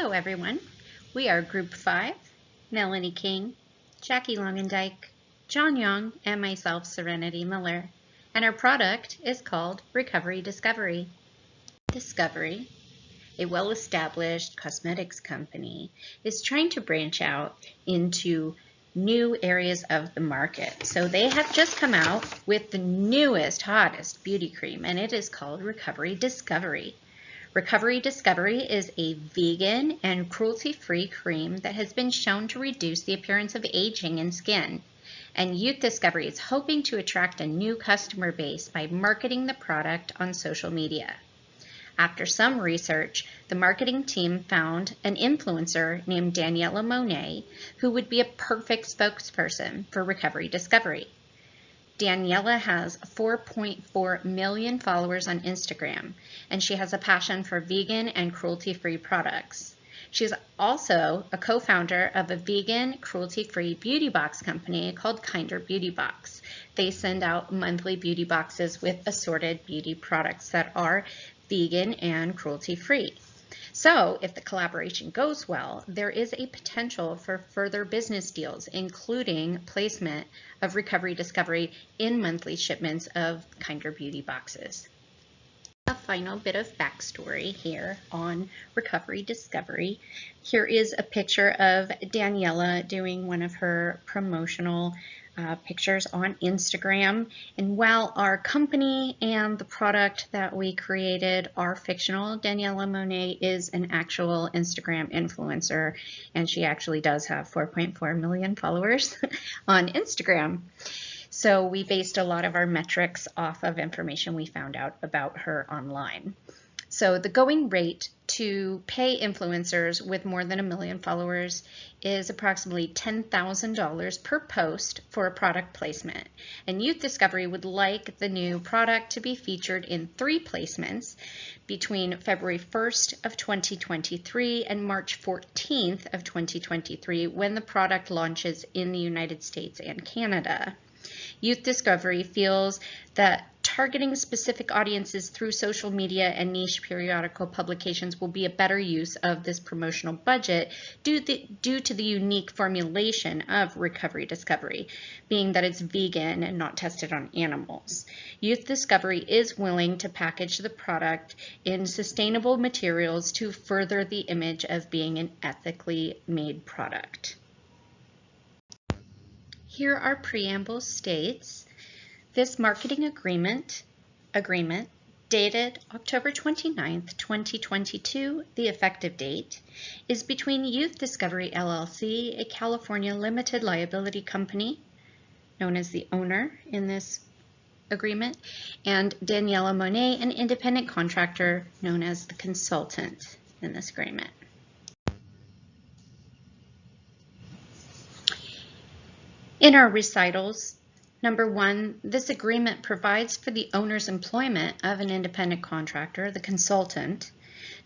Hello everyone, we are Group 5, Melanie King, Jackie Longendike, John Young, and myself, Serenity Miller, and our product is called Recovery Discovery. Discovery, a well-established cosmetics company, is trying to branch out into new areas of the market. So they have just come out with the newest, hottest beauty cream, and it is called Recovery Discovery. Recovery Discovery is a vegan and cruelty-free cream that has been shown to reduce the appearance of aging in skin. And Youth Discovery is hoping to attract a new customer base by marketing the product on social media. After some research, the marketing team found an influencer named Daniela Monet who would be a perfect spokesperson for Recovery Discovery. Daniela has 4.4 million followers on Instagram, and she has a passion for vegan and cruelty-free products. She's also a co-founder of a vegan, cruelty-free beauty box company called Kinder Beauty Box. They send out monthly beauty boxes with assorted beauty products that are vegan and cruelty-free. So if the collaboration goes well, there is a potential for further business deals, including placement of Recovery Discovery in monthly shipments of Kinder Beauty boxes. A final bit of backstory here on Recovery Discovery. Here is a picture of Daniela doing one of her promotional pictures on Instagram. And while our company and the product that we created are fictional, Daniela Monet is an actual Instagram influencer, and she actually does have 4.4 million followers on Instagram. So we based a lot of our metrics off of information we found out about her online. So the going rate to pay influencers with more than 1 million followers is approximately $10,000 per post for a product placement. And Youth Discovery would like the new product to be featured in 3 placements between February 1st of 2023 and March 14th of 2023 when the product launches in the United States and Canada. Youth Discovery feels that targeting specific audiences through social media and niche periodical publications will be a better use of this promotional budget due to the unique formulation of Recovery Discovery, being that it's vegan and not tested on animals. Youth Discovery is willing to package the product in sustainable materials to further the image of being an ethically made product. Here are preamble states. This marketing agreement dated October 29th, 2022, the effective date, is between Youth Discovery LLC, a California limited liability company, known as the owner in this agreement, and Daniela Monet, an independent contractor known as the consultant in this agreement. In our recitals, number 1, this agreement provides for the owner's employment of an independent contractor, the consultant,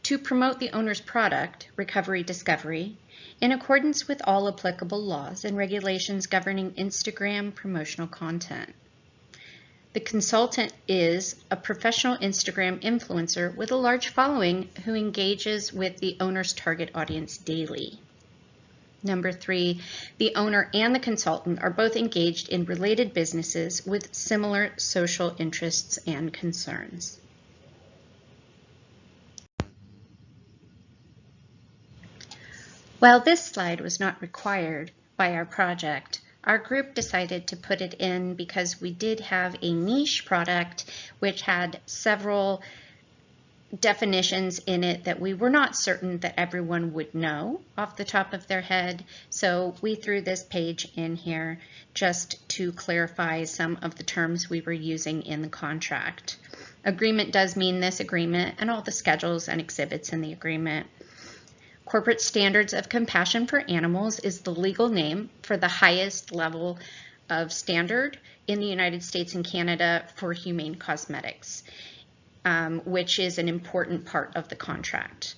to promote the owner's product, Recovery Discovery, in accordance with all applicable laws and regulations governing Instagram promotional content. The consultant is a professional Instagram influencer with a large following who engages with the owner's target audience daily. Number 3, the owner and the consultant are both engaged in related businesses with similar social interests and concerns. While this slide was not required by our project, our group decided to put it in because we did have a niche product which had several definitions in it that we were not certain that everyone would know off the top of their head. So we threw this page in here just to clarify some of the terms we were using in the contract. Agreement does mean this agreement and all the schedules and exhibits in the agreement. Corporate Standards of Compassion for Animals is the legal name for the highest level of standard in the United States and Canada for humane cosmetics. Which is an important part of the contract.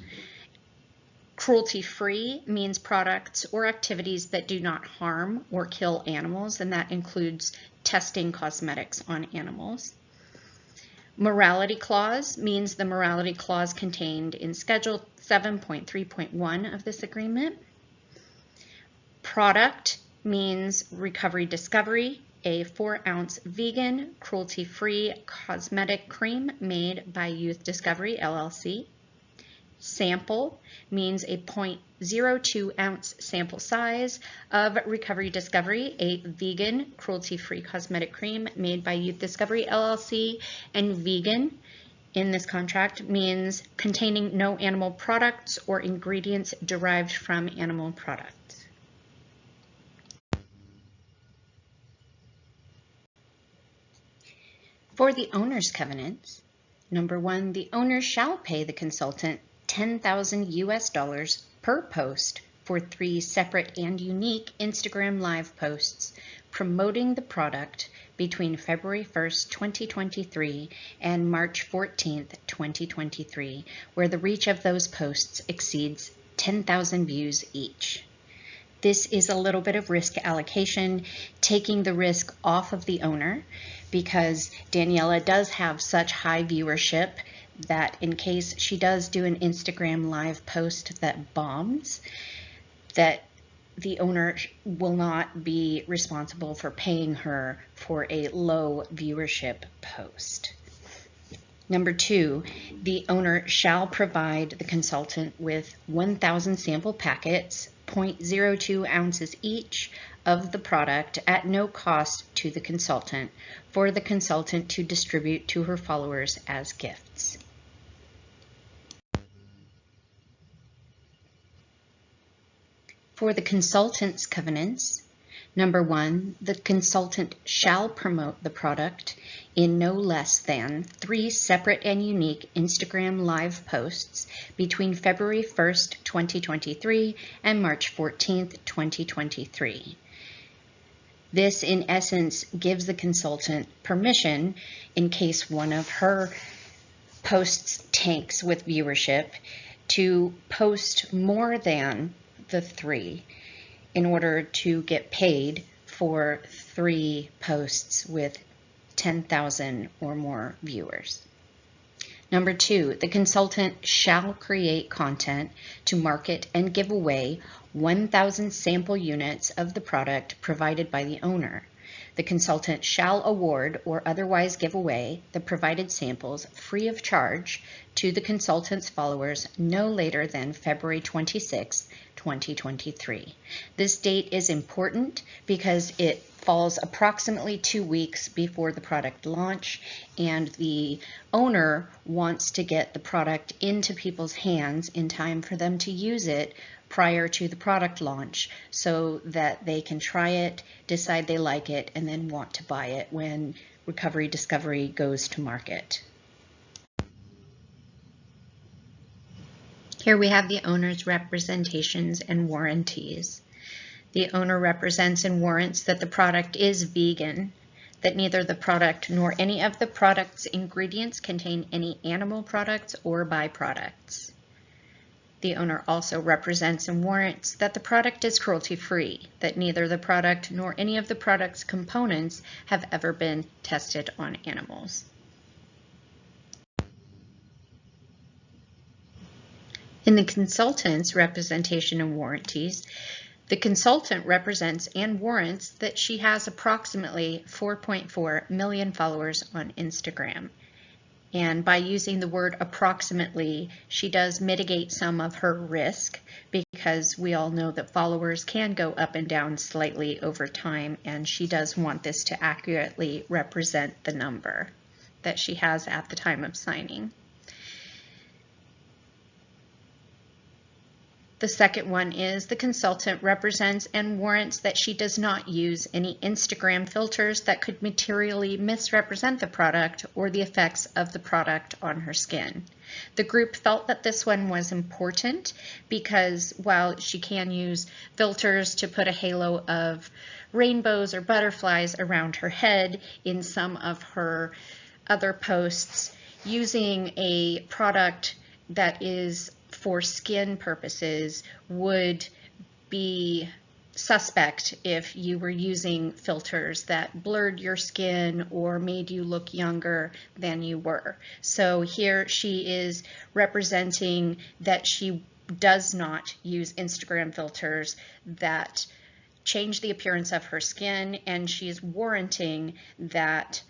Cruelty-free means products or activities that do not harm or kill animals, and that includes testing cosmetics on animals. Morality clause means the morality clause contained in Schedule 7.3.1 of this agreement. Product means Recovery Discovery, a 4-ounce vegan, cruelty-free cosmetic cream made by Youth Discovery, LLC. Sample means a 0.02 ounce sample size of Recovery Discovery, a vegan, cruelty-free cosmetic cream made by Youth Discovery, LLC. And vegan in this contract means containing no animal products or ingredients derived from animal products. For the owner's covenants, number 1, the owner shall pay the consultant $10,000 US per post for 3 separate and unique Instagram Live posts promoting the product between February 1st, 2023 and March 14th, 2023, where the reach of those posts exceeds 10,000 views each. This is a little bit of risk allocation, taking the risk off of the owner, because Daniela does have such high viewership that in case she does do an Instagram Live post that bombs, that the owner will not be responsible for paying her for a low viewership post. Number 2, the owner shall provide the consultant with 1,000 sample packets, 0.02 ounces each, of the product at no cost to the consultant for the consultant to distribute to her followers as gifts. For the consultant's covenants, number 1, the consultant shall promote the product in no less than 3 separate and unique Instagram Live posts between February 1st, 2023 and March 14th, 2023. This, in essence, gives the consultant permission, in case one of her posts tanks with viewership, to post more than the 3 in order to get paid for 3 posts with 10,000 or more viewers. Number 2, the consultant shall create content to market and give away 1,000 sample units of the product provided by the owner. The consultant shall award or otherwise give away the provided samples free of charge to the consultant's followers no later than February 26, 2023. This date is important because it falls approximately 2 weeks before the product launch, and the owner wants to get the product into people's hands in time for them to use it prior to the product launch so that they can try it, decide they like it, and then want to buy it when Recovery Discovery goes to market. Here we have the owner's representations and warranties. The owner represents and warrants that the product is vegan, that neither the product nor any of the product's ingredients contain any animal products or byproducts. The owner also represents and warrants that the product is cruelty-free, that neither the product nor any of the product's components have ever been tested on animals. In the consultant's representation and warranties, the consultant represents and warrants that she has approximately 4.4 million followers on Instagram. And by using the word approximately, she does mitigate some of her risk, because we all know that followers can go up and down slightly over time, and she does want this to accurately represent the number that she has at the time of signing. The second one is the consultant represents and warrants that she does not use any Instagram filters that could materially misrepresent the product or the effects of the product on her skin. The group felt that this one was important because while she can use filters to put a halo of rainbows or butterflies around her head in some of her other posts, using a product that is for skin purposes would be suspect if you were using filters that blurred your skin or made you look younger than you were. So here she is representing that she does not use Instagram filters that change the appearance of her skin, and she is warranting that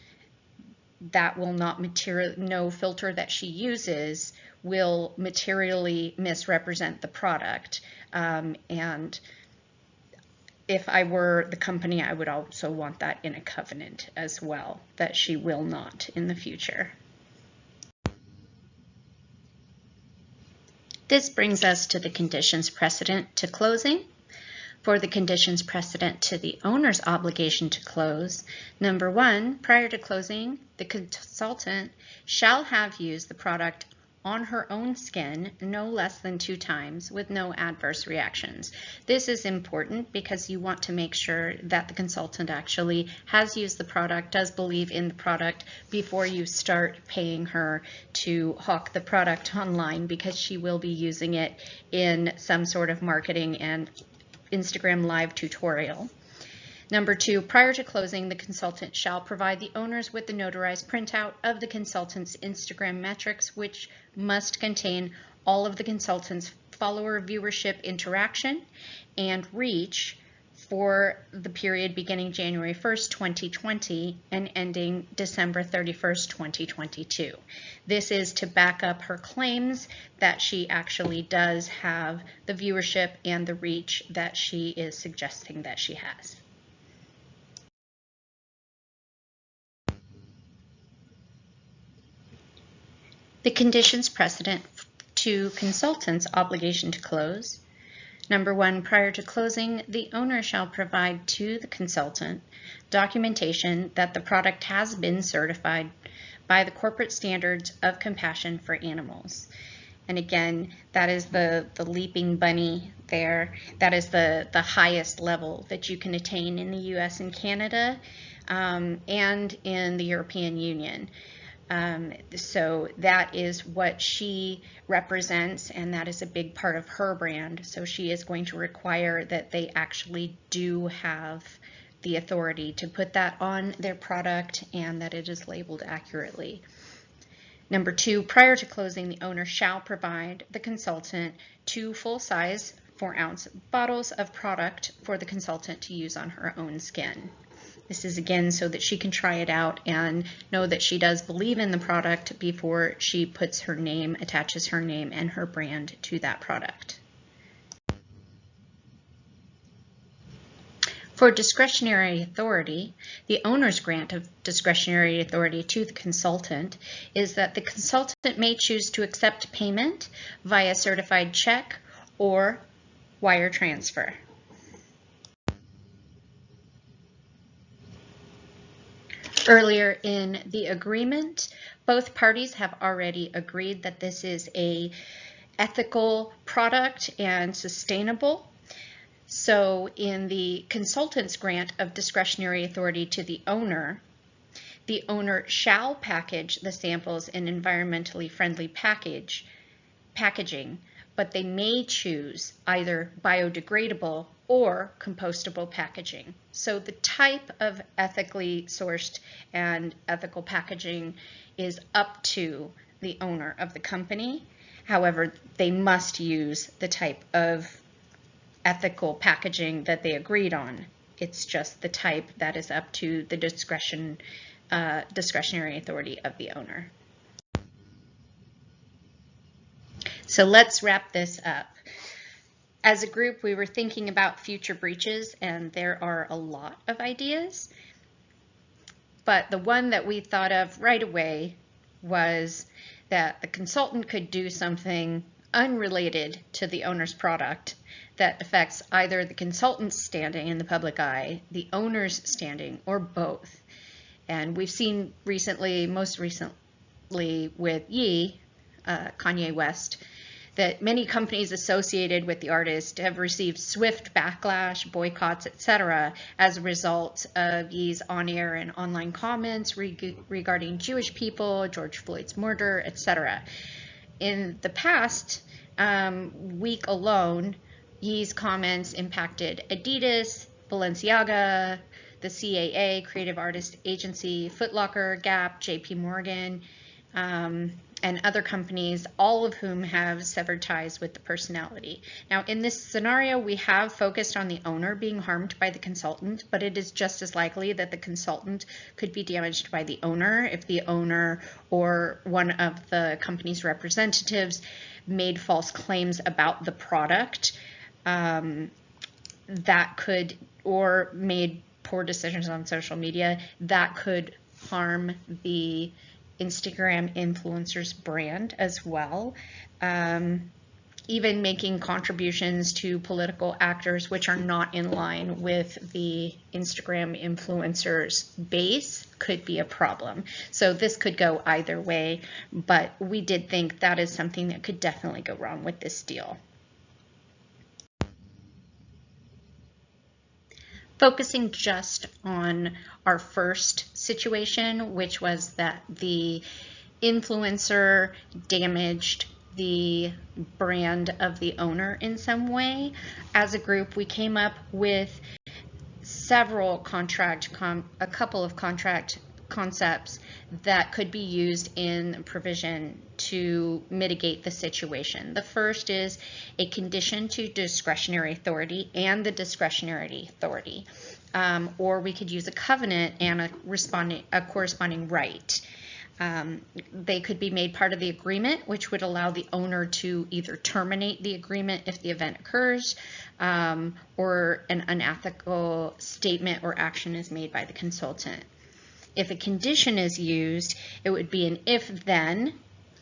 will not no filter that she uses will materially misrepresent the product. And if I were the company, I would also want that in a covenant as well, that she will not in the future. This brings us to the conditions precedent to closing. For the conditions precedent to the owner's obligation to close, number 1, prior to closing, the consultant shall have used the product on her own skin no less than 2 times with no adverse reactions. This is important because you want to make sure that the consultant actually has used the product, does believe in the product before you start paying her to hawk the product online, because she will be using it in some sort of marketing and Instagram live tutorial. Number 2, prior to closing, the consultant shall provide the owners with the notarized printout of the consultant's Instagram metrics, which must contain all of the consultant's follower viewership interaction and reach for the period beginning January 1st, 2020 and ending December 31st, 2022. This is to back up her claims that she actually does have the viewership and the reach that she is suggesting that she has. The conditions precedent to consultant's obligation to close. Number 1, prior to closing, the owner shall provide to the consultant documentation that the product has been certified by the corporate standards of compassion for animals. And again, that is the leaping bunny there. That is the highest level that you can attain in the US and Canada and in the European Union. So that is what she represents, and that is a big part of her brand. So she is going to require that they actually do have the authority to put that on their product and that it is labeled accurately. Number 2, prior to closing, the owner shall provide the consultant 2 full-size 4-ounce bottles of product for the consultant to use on her own skin. This is again so that she can try it out and know that she does believe in the product before she puts her name, attaches her name and her brand to that product. For discretionary authority, the owner's grant of discretionary authority to the consultant is that the consultant may choose to accept payment via certified check or wire transfer. Earlier in the agreement, both parties have already agreed that this is an ethical product and sustainable. So in the consultant's grant of discretionary authority to the owner shall package the samples in environmentally friendly packaging, but they may choose either biodegradable or compostable packaging. So the type of ethically sourced and ethical packaging is up to the owner of the company. However, they must use the type of ethical packaging that they agreed on. It's just the type that is up to the discretionary authority of the owner. So let's wrap this up. As a group, we were thinking about future breaches, and there are a lot of ideas. But the one that we thought of right away was that the consultant could do something unrelated to the owner's product that affects either the consultant's standing in the public eye, the owner's standing, or both. And we've seen recently, most recently with Ye, Kanye West, that many companies associated with the artist have received swift backlash, boycotts, etc. as a result of Ye's on-air and online comments regarding Jewish people, George Floyd's murder, etc. In the past week alone, Yee's comments impacted Adidas, Balenciaga, the CAA, Creative Artist Agency, Foot Locker, Gap, JP Morgan, and other companies, all of whom have severed ties with the personality. Now, in this scenario, we have focused on the owner being harmed by the consultant, but it is just as likely that the consultant could be damaged by the owner if the owner or one of the company's representatives made false claims about the product that could, or made poor decisions on social media that could harm the Instagram influencer's brand as well. Even making contributions to political actors which are not in line with the Instagram influencer's base could be a problem. So this could go either way, but we did think that is something that could definitely go wrong with this deal. Focusing just on our first situation, which was that the influencer damaged the brand of the owner in some way. As a group, we came up with a couple of contract concepts that could be used in provision to mitigate the situation. The first is a condition to discretionary authority and the discretionary authority, or we could use a covenant and a corresponding right. They could be made part of the agreement, which would allow the owner to either terminate the agreement if the event occurs, or an unethical statement or action is made by the consultant. If a condition is used, it would be an if-then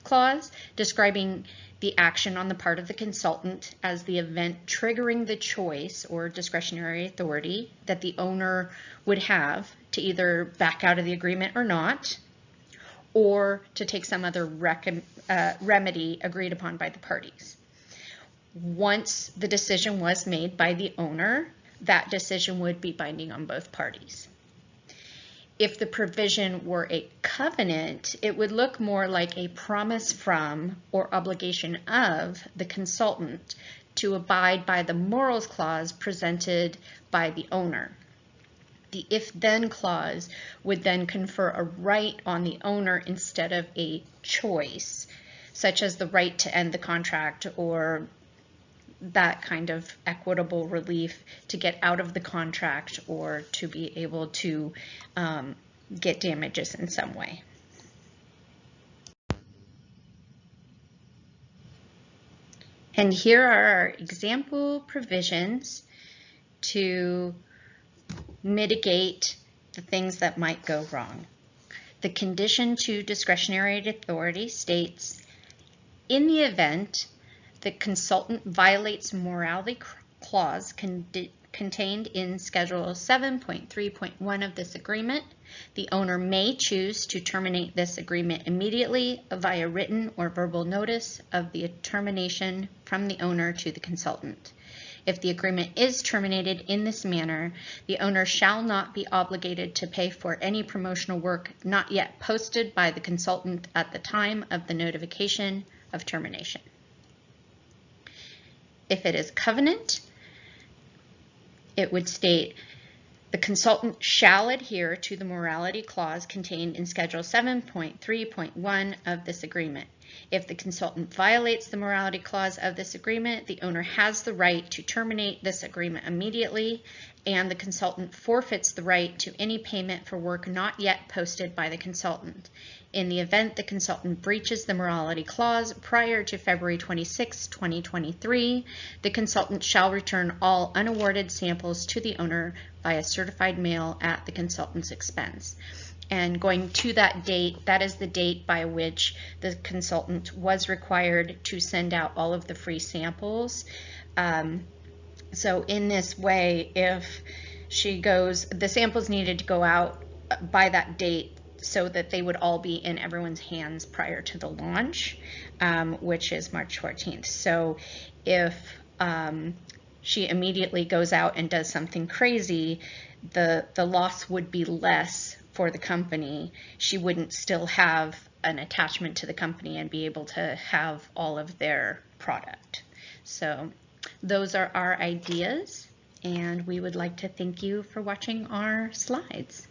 clause describing the action on the part of the consultant as the event triggering the choice or discretionary authority that the owner would have to either back out of the agreement or not, or to take some other remedy agreed upon by the parties. Once the decision was made by the owner, that decision would be binding on both parties. If the provision were a covenant, it would look more like a promise from or obligation of the consultant to abide by the morals clause presented by the owner. The if-then clause would then confer a right on the owner instead of a choice, such as the right to end the contract or that kind of equitable relief to get out of the contract or to be able to get damages in some way. And here are our example provisions to mitigate the things that might go wrong. The condition to discretionary authority states, in the event the consultant violates morality clause contained in Schedule 7.3.1 of this agreement, the owner may choose to terminate this agreement immediately via written or verbal notice of the termination from the owner to the consultant. If the agreement is terminated in this manner, the owner shall not be obligated to pay for any promotional work not yet posted by the consultant at the time of the notification of termination. If it is covenant, it would state, the consultant shall adhere to the morality clause contained in Schedule 7.3.1 of this agreement. If the consultant violates the morality clause of this agreement, the owner has the right to terminate this agreement immediately, and the consultant forfeits the right to any payment for work not yet posted by the consultant. In the event the consultant breaches the morality clause prior to February 26, 2023, the consultant shall return all unawarded samples to the owner via certified mail at the consultant's expense. And going to that date, that is the date by which the consultant was required to send out all of the free samples. So in this way, if she goes, the samples needed to go out by that date so that they would all be in everyone's hands prior to the launch, which is March 14th. So if she immediately goes out and does something crazy, the loss would be less for the company. She wouldn't still have an attachment to the company and be able to have all of their product. So those are our ideas, and we would like to thank you for watching our slides.